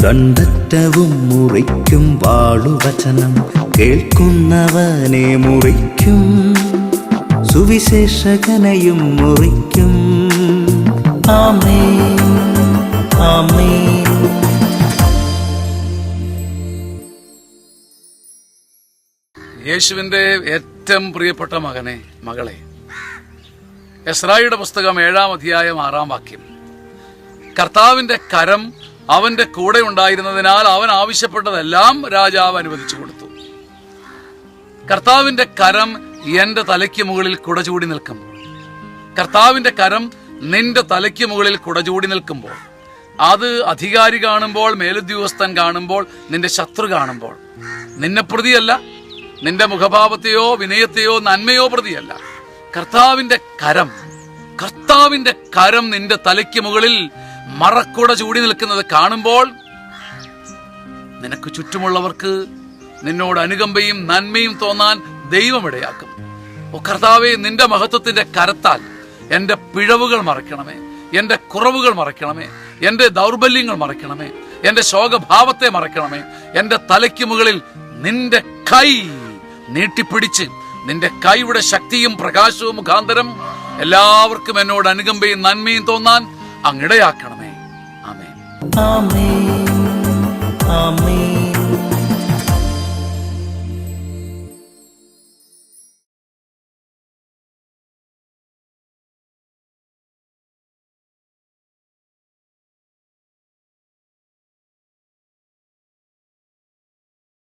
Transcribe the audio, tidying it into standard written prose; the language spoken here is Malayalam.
കണ്ടറ്റവും മുറിക്കും വാളുവചനം കേൾക്കുന്നവനെ മുറിക്കും, സുവിശേഷകനെയും മുറിക്കും. ആമേൻ, ആമേൻ. യേശുവിന്റെ ഏറ്റവും പ്രിയപ്പെട്ട മകനെ, മകളെ, എസ്രായിയുടെ പുസ്തകം 7-ാം അധ്യായം 6-ാം വാക്യം. കർത്താവിന്റെ കരം അവന്റെ കൂടെ ഉണ്ടായിരുന്നതിനാൽ അവൻ ആവശ്യപ്പെട്ടതെല്ലാം രാജാവ് അനുവദിച്ചു കൊടുത്തു. കർത്താവിന്റെ കരം എന്റെ തലയ്ക്ക് മുകളിൽ കുടചൂടി നിൽക്കുമ്പോൾ, കർത്താവിന്റെ കരം നിന്റെ തലയ്ക്ക് മുകളിൽ കുടചൂടി നിൽക്കുമ്പോൾ, അത് അധികാരി കാണുമ്പോൾ, മേലുദ്യോഗസ്ഥൻ കാണുമ്പോൾ, നിന്റെ ശത്രു കാണുമ്പോൾ, നിന്നെ പ്രതിയല്ല, നിന്റെ മുഖഭാവത്തെയോ വിനയത്തെയോ നന്മയോ പ്രതിയല്ല, കർത്താവിന്റെ കരം നിന്റെ തലയ്ക്ക് മുകളിൽ മറക്കുട ചൂടി നിൽക്കുന്നത് കാണുമ്പോൾ നിനക്ക് ചുറ്റുമുള്ളവർക്ക് നിന്നോട് അനുകമ്പയും നന്മയും തോന്നാൻ ദൈവമിടയാക്കും. ഓ കർത്താവേ, നിന്റെ മഹത്വത്തിന്റെ കരത്താൽ എന്റെ പിഴവുകൾ മറയ്ക്കണമേ, എന്റെ കുറവുകൾ മറയ്ക്കണമേ, എന്റെ ദൗർബല്യങ്ങൾ മറയ്ക്കണമേ, എന്റെ ശോകഭാവത്തെ മറയ്ക്കണമേ. എന്റെ തലയ്ക്ക് മുകളിൽ നിന്റെ കൈ നീട്ടിപ്പിടിച്ച് നിന്റെ കൈയുടെ ശക്തിയും പ്രകാശവും മുഖാന്തരം എല്ലാവർക്കും എന്നോട് അനുകമ്പയും നന്മയും തോന്നാൻ അങ്ങിടയാക്കണമേ. ആമേൻ, ആമേൻ, ആമേൻ.